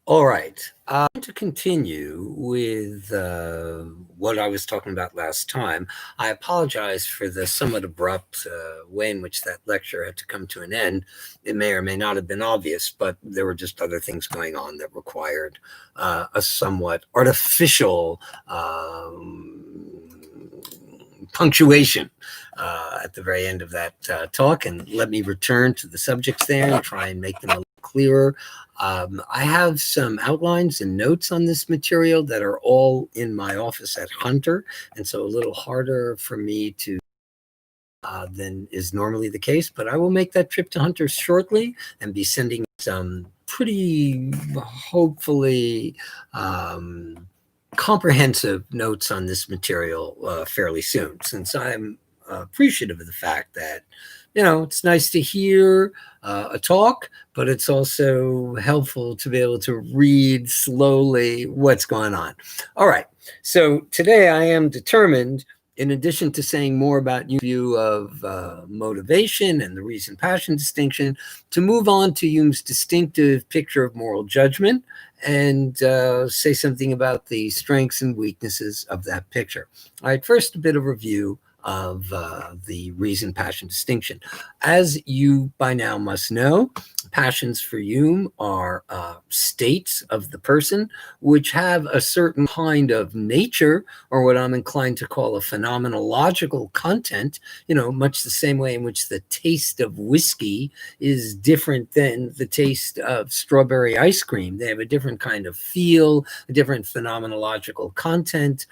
All right. To continue with what I was talking about last time, I apologize for the somewhat abrupt way in which that lecture had to come to an end. It may or may not have been obvious, but there were just other things going on that required a somewhat artificial punctuation at the very end of that talk. And let me return to the subjects there and try and make them a little clearer. I have some outlines and notes on this material that are all in my office at Hunter, and so a little harder for me to than is normally the case, but I will make that trip to Hunter shortly and be sending some pretty, hopefully, comprehensive notes on this material fairly soon, since I'm appreciative of the fact that it's nice to hear a talk, but it's also helpful to be able to read slowly what's going on. All right. So today I am determined, in addition to saying more about Hume's view of motivation and the reason-passion distinction, to move on to Hume's distinctive picture of moral judgment and say something about the strengths and weaknesses of that picture. All right, first, a bit of review of the reason-passion distinction. As you by now must know, passions for Hume are states of the person which have a certain kind of nature, or what I'm inclined to call a phenomenological content, much the same way in which the taste of whiskey is different than the taste of strawberry ice cream. They have a different kind of feel, a different phenomenological content.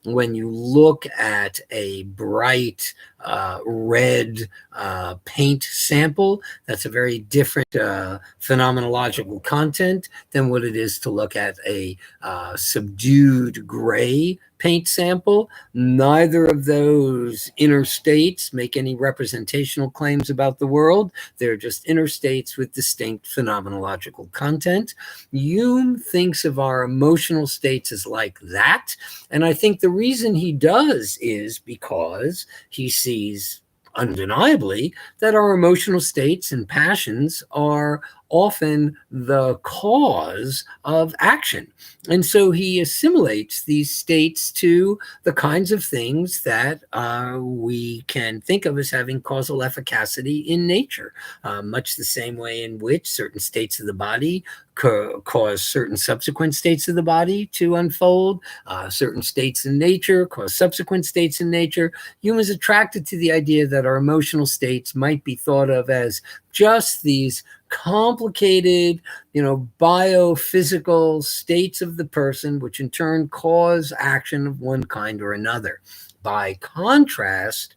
When you look at a bright red paint sample, that's a very different phenomenological content than what it is to look at a subdued gray paint sample. Neither of those inner states make any representational claims about the world. They're just inner states with distinct phenomenological content. Hume thinks of our emotional states as like that, and I think the reason he does is because he sees undeniably that our emotional states and passions are often the cause of action. And so he assimilates these states to the kinds of things that we can think of as having causal efficacy in nature, much the same way in which certain states of the body cause certain subsequent states of the body to unfold, certain states in nature cause subsequent states in nature. Hume is attracted to the idea that our emotional states might be thought of as just these complicated, biophysical states of the person, which in turn cause action of one kind or another. By contrast,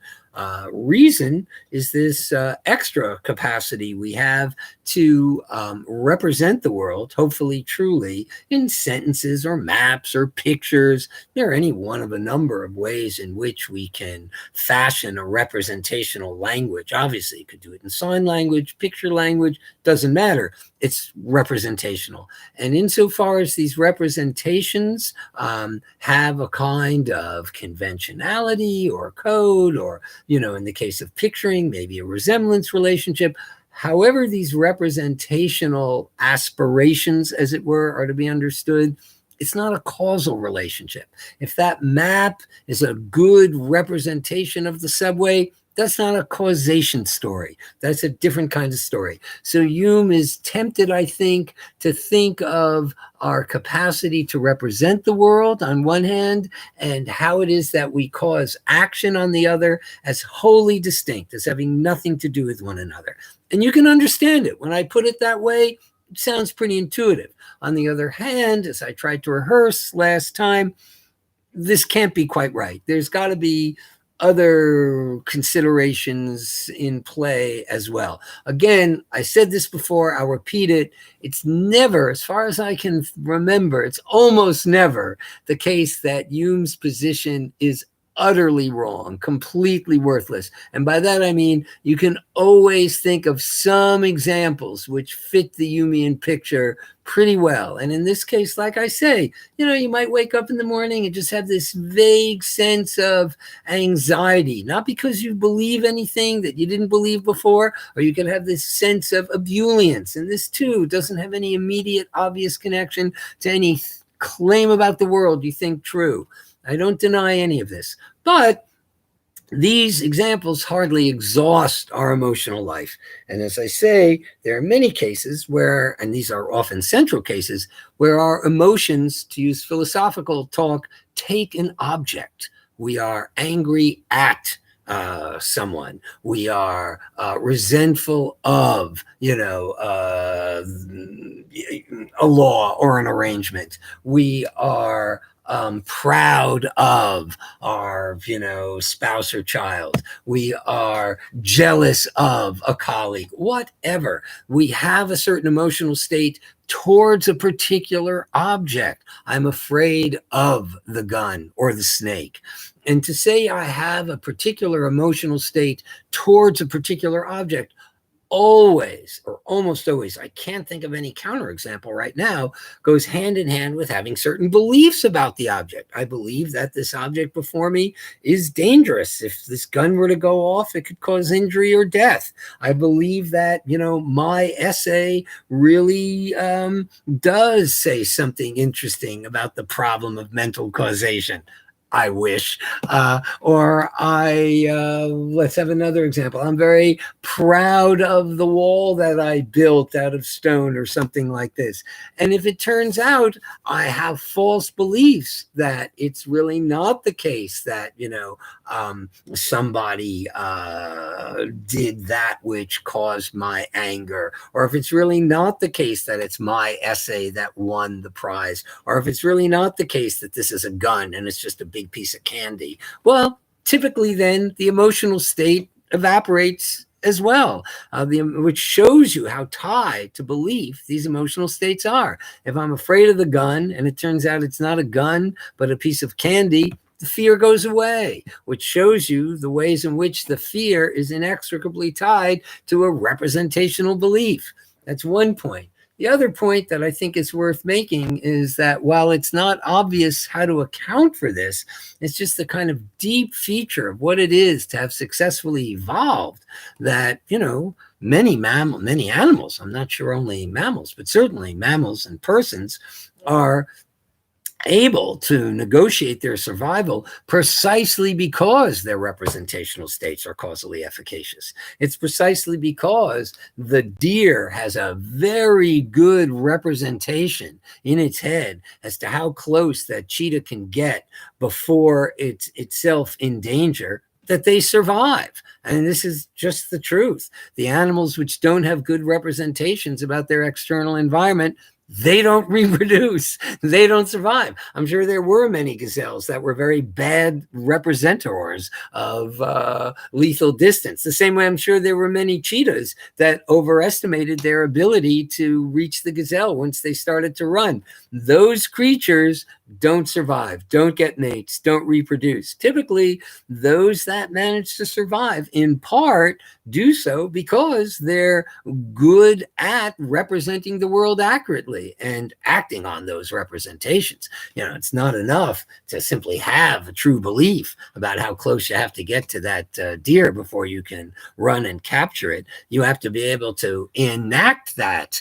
reason is this extra capacity we have to represent the world, hopefully truly, in sentences or maps or pictures. There are any one of a number of ways in which we can fashion a representational language. Obviously, you could do it in sign language, picture language, doesn't matter. It's representational. And insofar as these representations have a kind of conventionality or code, or, in the case of picturing, maybe a resemblance relationship, however these representational aspirations, as it were, are to be understood, it's not a causal relationship. If that map is a good representation of the subway, that's not a causation story. That's a different kind of story. So Hume is tempted, I think, to think of our capacity to represent the world on one hand, and how it is that we cause action on the other, as wholly distinct, as having nothing to do with one another. And you can understand it. When I put it that way, it sounds pretty intuitive. On the other hand, as I tried to rehearse last time, this can't be quite right. There's got to be other considerations in play as well. Again, I said this before, I'll repeat it. It's never, as far as I can remember, it's almost never the case that Hume's position is utterly wrong, completely worthless. And by that, I mean, you can always think of some examples which fit the Humean picture pretty well. And in this case, like I say, you might wake up in the morning and just have this vague sense of anxiety, not because you believe anything that you didn't believe before, or you can have this sense of ebullience. And this too doesn't have any immediate obvious connection to any claim about the world you think true. I don't deny any of this, but these examples hardly exhaust our emotional life. And as I say, there are many cases where, and these are often central cases, where our emotions, to use philosophical talk, take an object. We are angry at someone. We are resentful of, a law or an arrangement. We are proud of our, spouse or child. We are jealous of a colleague, whatever. We have a certain emotional state towards a particular object. I'm afraid of the gun or the snake. And to say I have a particular emotional state towards a particular object always, or almost always, I can't think of any counterexample right now, goes hand in hand with having certain beliefs about the object. I believe that this object before me is dangerous. If this gun were to go off, it could cause injury or death. I believe that, my essay really does say something interesting about the problem of mental causation. I wish. Let's have another example. I'm very proud of the wall that I built out of stone or something like this. And if it turns out I have false beliefs that it's really not the case that, somebody did that which caused my anger, or if it's really not the case that it's my essay that won the prize, or if it's really not the case that this is a gun and it's just a big piece of candy, well, typically then the emotional state evaporates as well, which shows you how tied to belief these emotional states are. If I'm afraid of the gun and it turns out it's not a gun but a piece of candy, the fear goes away, which shows you the ways in which the fear is inextricably tied to a representational belief. That's one point. The other point that I think is worth making is that while it's not obvious how to account for this, it's just the kind of deep feature of what it is to have successfully evolved that, many animals, I'm not sure only mammals, but certainly mammals and persons are able to negotiate their survival precisely because their representational states are causally efficacious. It's precisely because the deer has a very good representation in its head as to how close that cheetah can get before it's itself in danger, that they survive. And this is just the truth. The animals which don't have good representations about their external environment, they don't reproduce. They don't survive. I'm sure there were many gazelles that were very bad representors of lethal distance. The same way I'm sure there were many cheetahs that overestimated their ability to reach the gazelle once they started to run. Those creatures don't survive, don't get mates, don't reproduce. Typically, those that manage to survive, in part, do so because they're good at representing the world accurately and acting on those representations. It's not enough to simply have a true belief about how close you have to get to that deer before you can run and capture it. You have to be able to enact that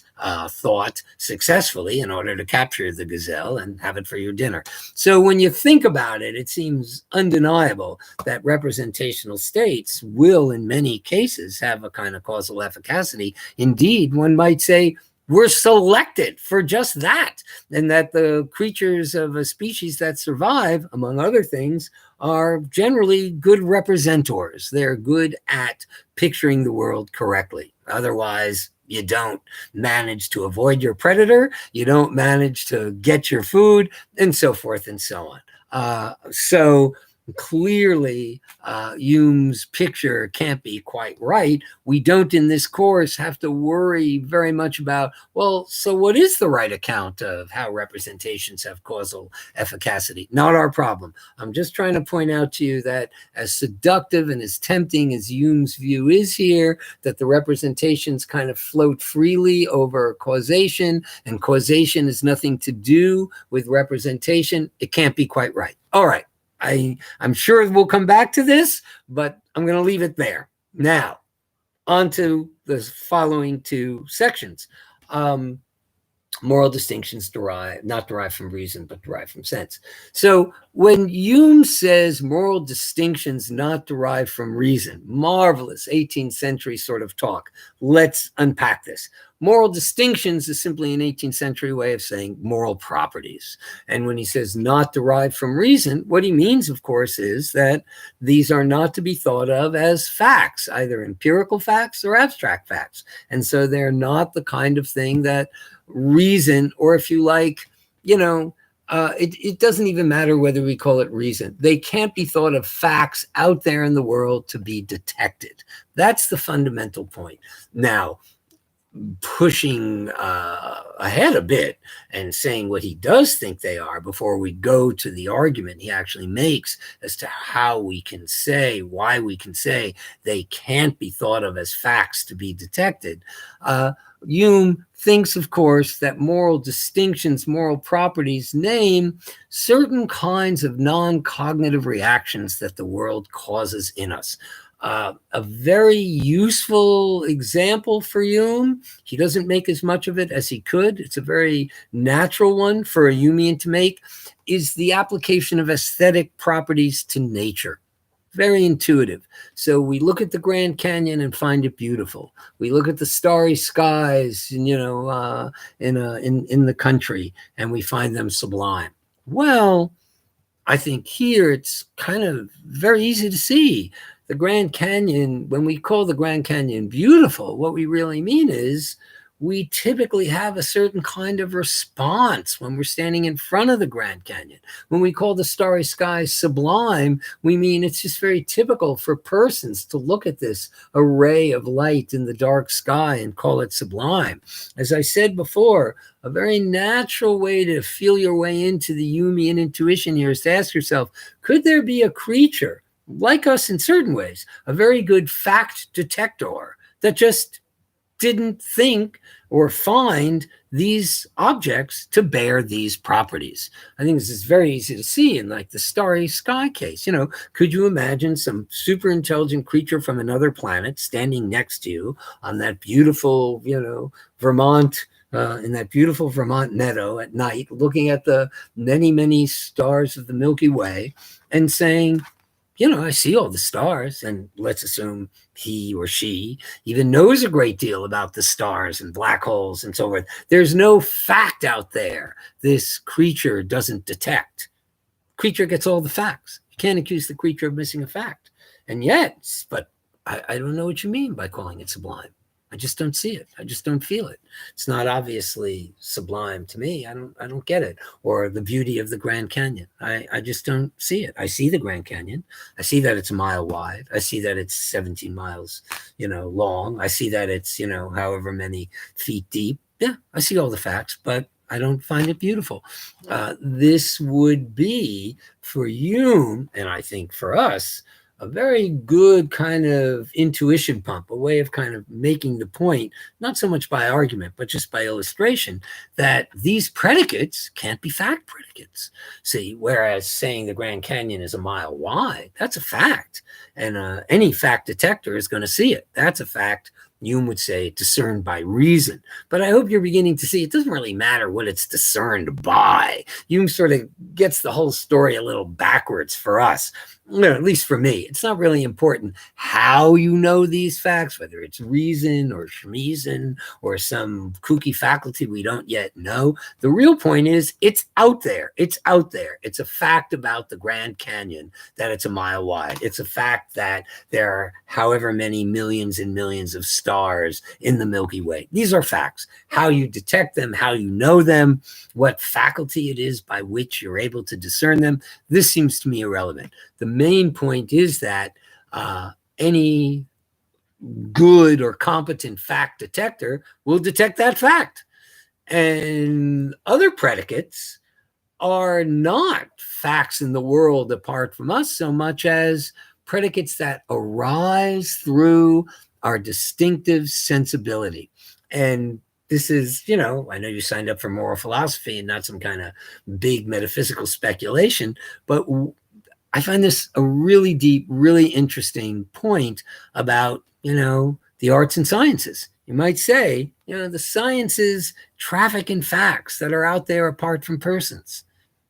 thought successfully in order to capture the gazelle and have it for your dinner. So when you think about it, it seems undeniable that representational states will, in many cases, have a kind of causal efficacy. Indeed, one might say we're selected for just that, and that the creatures of a species that survive, among other things, are generally good representors. They're good at picturing the world correctly. Otherwise, you don't manage to avoid your predator, you don't manage to get your food, and so forth and so on. So Clearly, Hume's picture can't be quite right. We don't in this course have to worry very much about, well, so what is the right account of how representations have causal efficacy? Not our problem. I'm just trying to point out to you that as seductive and as tempting as Hume's view is here, that the representations kind of float freely over causation, and causation has nothing to do with representation. It can't be quite right. All right. I'm sure we'll come back to this, but I'm going to leave it there. Now, on to the following two sections. Moral distinctions not derived from reason, but derived from sense. So when Hume says moral distinctions not derived from reason, marvelous 18th century sort of talk. Let's unpack this. Moral distinctions is simply an 18th century way of saying moral properties. And when he says not derived from reason, what he means, of course, is that these are not to be thought of as facts, either empirical facts or abstract facts. And so they're not the kind of thing that reason, or if you like, it doesn't even matter whether we call it reason. They can't be thought of facts out there in the world to be detected. That's the fundamental point. Now, pushing ahead a bit and saying what he does think they are before we go to the argument he actually makes as to how we can say, why we can say they can't be thought of as facts to be detected. Hume thinks, of course, that moral distinctions, moral properties name certain kinds of non-cognitive reactions that the world causes in us. A very useful example for Hume, he doesn't make as much of it as he could, it's a very natural one for a Humean to make, is the application of aesthetic properties to nature. Very intuitive. So we look at the Grand Canyon and find it beautiful. We look at the starry skies, in the country, and we find them sublime. Well, I think here it's kind of very easy to see. The Grand Canyon, when we call the Grand Canyon beautiful, what we really mean is we typically have a certain kind of response when we're standing in front of the Grand Canyon. When we call the starry sky sublime, we mean it's just very typical for persons to look at this array of light in the dark sky and call it sublime. As I said before, a very natural way to feel your way into the Humean intuition here is to ask yourself, could there be a creature like us in certain ways, a very good fact detector that just didn't think or find these objects to bear these properties? I think this is very easy to see in like the starry sky case. Could you imagine some super intelligent creature from another planet standing next to you on that beautiful, Vermont, in that beautiful Vermont meadow at night, looking at the many, many stars of the Milky Way and saying, I see all the stars, and let's assume he or she even knows a great deal about the stars and black holes and so forth. There's no fact out there this creature doesn't detect. Creature gets all the facts. You can't accuse the creature of missing a fact. And yet, but I don't know what you mean by calling it sublime. I just don't see it. I just don't feel it. It's not obviously sublime to me. I don't get it. Or the beauty of the Grand Canyon. I just don't see it. I see the Grand Canyon. I see that it's a mile wide. I see that it's 17 miles, long. I see that it's, however many feet deep. Yeah, I see all the facts, but I don't find it beautiful. This would be for Hume, and I think for us, a very good kind of intuition pump, a way of kind of making the point, not so much by argument, but just by illustration, that these predicates can't be fact predicates. See, whereas saying the Grand Canyon is a mile wide, that's a fact. And any fact detector is going to see it. That's a fact. Hume would say discerned by reason. But I hope you're beginning to see it doesn't really matter what it's discerned by. Hume sort of gets the whole story a little backwards for us. At least for me, it's not really important how you know these facts, whether it's reason or schmeason or some kooky faculty we don't yet know. The real point is it's out there. It's out there. It's a fact about the Grand Canyon that it's a mile wide. It's a fact that there are however many millions and millions of stars stars in the Milky Way. These are facts. How you detect them, how you know them, what faculty it is by which you're able to discern them, this seems to me irrelevant. The main point is that any good or competent fact detector will detect that fact. And other predicates are not facts in the world apart from us so much as predicates that arise through our distinctive sensibility. And this is, I know you signed up for moral philosophy and not some kind of big metaphysical speculation, but I find this a really deep, really interesting point about, the arts and sciences. You might say, the sciences traffic in facts that are out there apart from persons.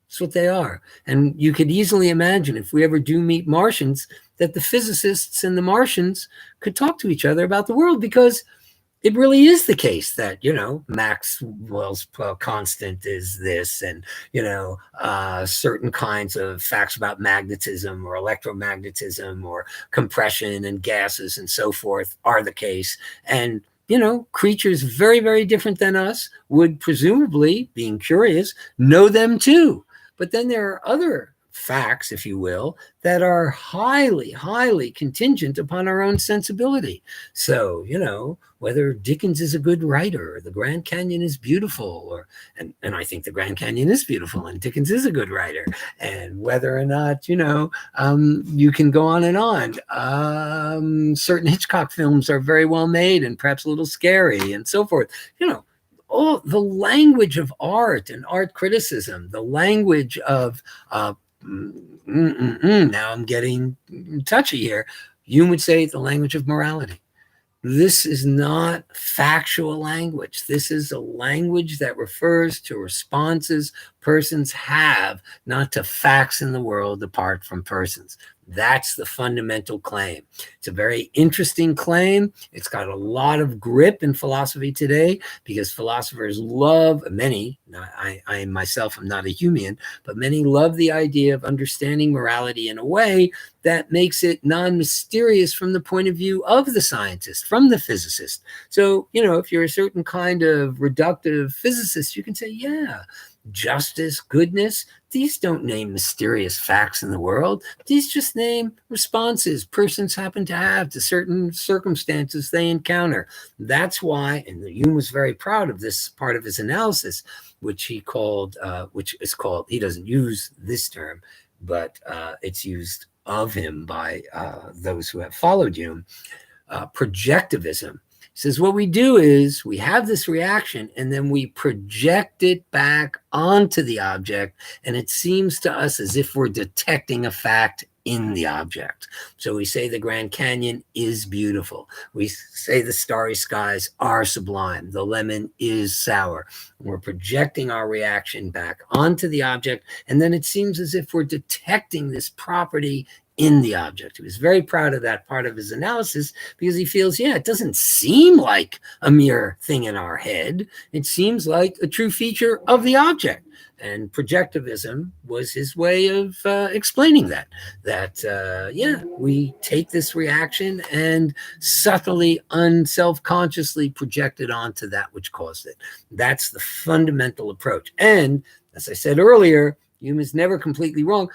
That's what they are. And you could easily imagine if we ever do meet Martians, that the physicists and the Martians could talk to each other about the world, because it really is the case that, Maxwell's constant is this, and, certain kinds of facts about magnetism or electromagnetism or compression and gases and so forth are the case. And, creatures very, very different than us would presumably, being curious, know them too. But then there are other facts, if you will, that are highly, highly contingent upon our own sensibility. So, whether Dickens is a good writer, or the Grand Canyon is beautiful, and I think the Grand Canyon is beautiful, and Dickens is a good writer, and whether or not, you can go on and on. Certain Hitchcock films are very well made and perhaps a little scary and so forth. All the language of art and art criticism, the language of now I'm getting touchy here. Hume would say the language of morality. This is not factual language. This is a language that refers to responses persons have, not to facts in the world apart from persons. That's the fundamental claim. It's a very interesting claim. It's got a lot of grip in philosophy today because philosophers love, many, I myself am not a Humean, but many love the idea of understanding morality in a way that makes it non-mysterious from the point of view of the scientist, from the physicist. So, if you're a certain kind of reductive physicist, you can say, yeah, justice, goodness, these don't name mysterious facts in the world. These just name responses persons happen to have to certain circumstances they encounter. That's why, and Hume was very proud of this part of his analysis, which is called, he doesn't use this term, but it's used of him by those who have followed Hume, projectivism. He says what we do is we have this reaction and then we project it back onto the object, and it seems to us as if we're detecting a fact in the object. So we say the Grand Canyon is beautiful. We say the starry skies are sublime. The lemon is sour. We're projecting our reaction back onto the object, and then it seems as if we're detecting this property in the object. He was very proud of that part of his analysis because he feels, it doesn't seem like a mere thing in our head. It seems like a true feature of the object. And projectivism was his way of explaining that we take this reaction and subtly, unself-consciously project it onto that which caused it. That's the fundamental approach. And as I said earlier, Hume is never completely wrong.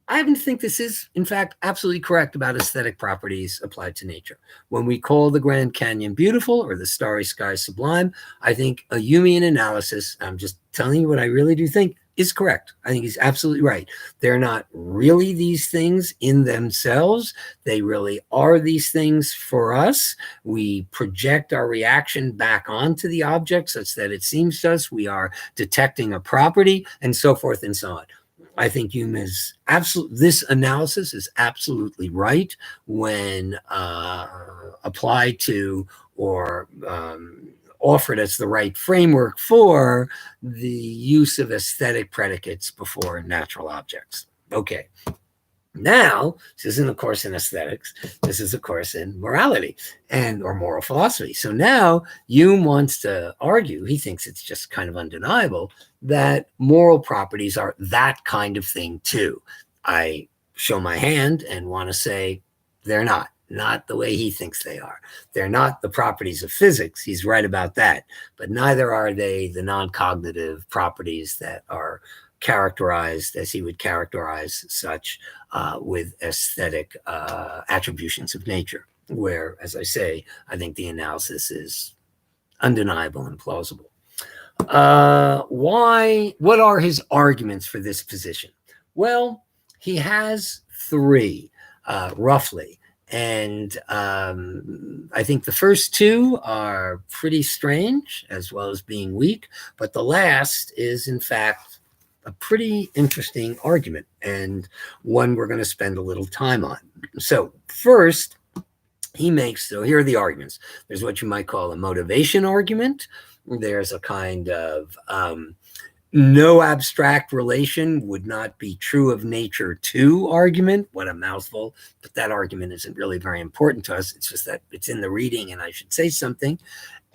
I happen to think this is, in fact, absolutely correct about aesthetic properties applied to nature. When we call the Grand Canyon beautiful or the starry sky sublime, I think a Humean analysis, I'm just telling you what I really do think, is correct. I think he's absolutely right. They're not really these things in themselves. They really are these things for us. We project our reaction back onto the object such that it seems to us we are detecting a property, and so forth and so on. I think Hume is this analysis is absolutely right when applied to or offered as the right framework for the use of aesthetic predicates before natural objects. Okay. Now, this isn't a course in aesthetics. This is a course in morality or moral philosophy. So now Hume wants to argue, he thinks it's just kind of undeniable, that moral properties are that kind of thing too. I show my hand and want to say they're not. not the way he thinks they are. They're not the properties of physics. He's right about that. But neither are they the non-cognitive properties that are characterized as he would characterize such with aesthetic attributions of nature, where, as I say, I think the analysis is undeniable and plausible. What are his arguments for this position? Well, he has three, roughly. And I think the first two are pretty strange, as well as being weak. But the last is, in fact, a pretty interesting argument, and one we're going to spend a little time on. So first, so here are the arguments. There's what you might call a motivation argument. There's a kind of no abstract relation would not be true of nature too argument. What a mouthful. But that argument isn't really very important to us. It's just that it's in the reading and I should say something.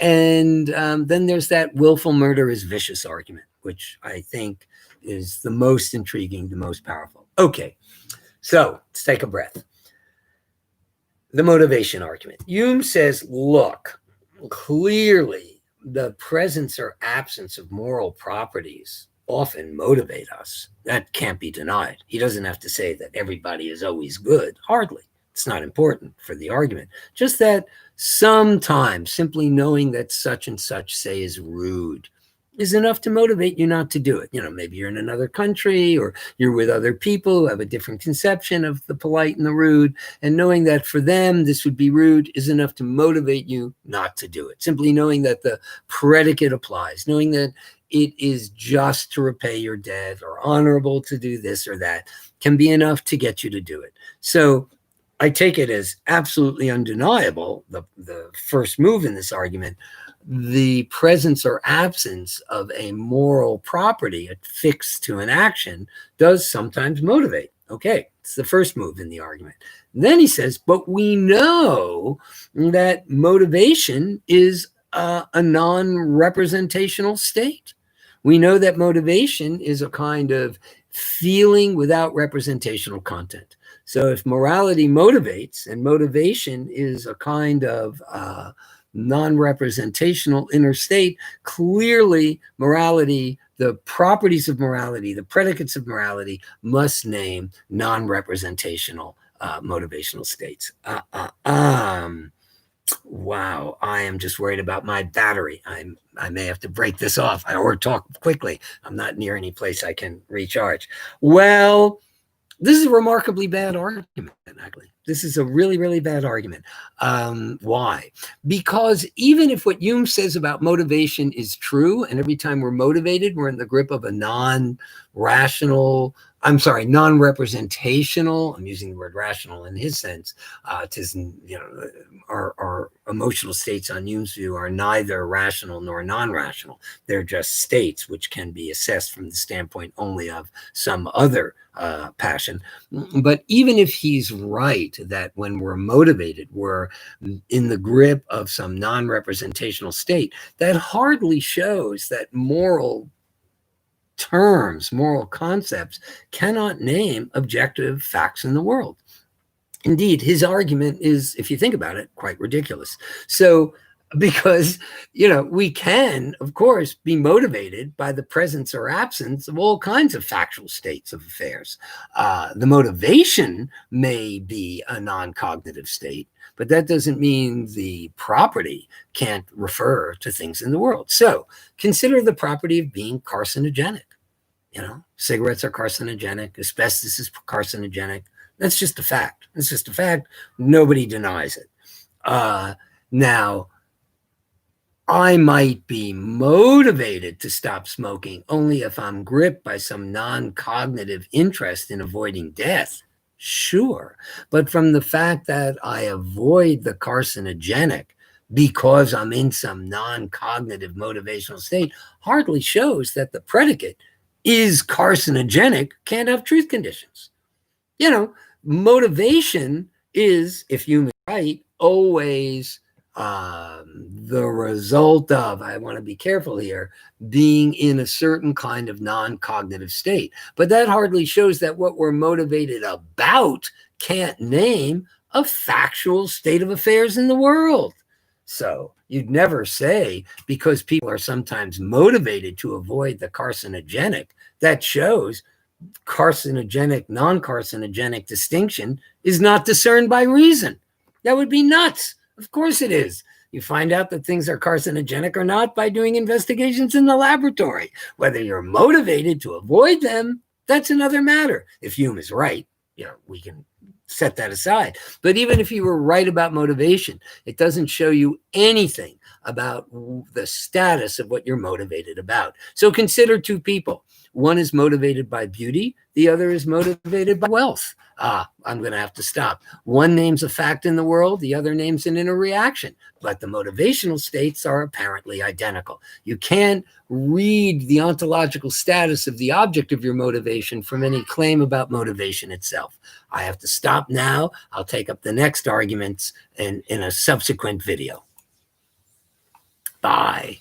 And then there's that willful murder is vicious argument, which I think is the most intriguing, the most powerful. Okay, so let's take a breath. The motivation argument. Hume says, look, clearly the presence or absence of moral properties often motivate us. That can't be denied. He doesn't have to say that everybody is always good. Hardly. It's not important for the argument. Just that sometimes simply knowing that such and such, say, is rude is enough to motivate you not to do it. You know, maybe you're in another country or you're with other people who have a different conception of the polite and the rude, and knowing that for them this would be rude is enough to motivate you not to do it. Simply knowing that the predicate applies, knowing that it is just to repay your debt or honorable to do this or that can be enough to get you to do it. So I take it as absolutely undeniable, the first move in this argument, the presence or absence of a moral property affixed to an action does sometimes motivate. Okay, it's the first move in the argument. And then he says, but we know that motivation is a non-representational state. We know that motivation is a kind of feeling without representational content. So if morality motivates, and motivation is a kind of non-representational inner state, clearly morality, the properties of morality, the predicates of morality must name non-representational motivational states. Wow, I am just worried about my battery. I may have to break this off or talk quickly. I'm not near any place I can recharge. Well, this is a remarkably bad argument, actually. This is a really, really bad argument. Why? Because even if what Hume says about motivation is true, and every time we're motivated, we're in the grip of a non-representational, I'm using the word rational in his sense, our emotional states on Hume's view are neither rational nor non-rational. They're just states which can be assessed from the standpoint only of some other passion. But even if he's right that when we're motivated, we're in the grip of some non-representational state, that hardly shows that moral terms, moral concepts cannot name objective facts in the world. Indeed, his argument is, if you think about it, quite ridiculous. So, because, we can, of course, be motivated by the presence or absence of all kinds of factual states of affairs. The motivation may be a non-cognitive state, but that doesn't mean the property can't refer to things in the world. So, consider the property of being carcinogenic. Cigarettes are carcinogenic, asbestos is carcinogenic. That's just a fact. It's just a fact. Nobody denies it. Now, I might be motivated to stop smoking only if I'm gripped by some non-cognitive interest in avoiding death. Sure. But from the fact that I avoid the carcinogenic because I'm in some non-cognitive motivational state hardly shows that the predicate is carcinogenic can't have truth conditions. Motivation is, if Hume is right, always the result of, I want to be careful here, being in a certain kind of non-cognitive state. But that hardly shows that what we're motivated about can't name a factual state of affairs in the world. So you'd never say, because people are sometimes motivated to avoid the carcinogenic, that shows carcinogenic, non-carcinogenic distinction is not discerned by reason. That would be nuts. Of course it is. You find out that things are carcinogenic or not by doing investigations in the laboratory. Whether you're motivated to avoid them, that's another matter. If Hume is right, we can set that aside. But even if you were right about motivation, it doesn't show you anything about the status of what you're motivated about. So consider two people. One is motivated by beauty. The other is motivated by wealth. I'm going to have to stop. One names a fact in the world. The other names an inner reaction. But the motivational states are apparently identical. You can't read the ontological status of the object of your motivation from any claim about motivation itself. I have to stop now. I'll take up the next arguments in a subsequent video. Bye.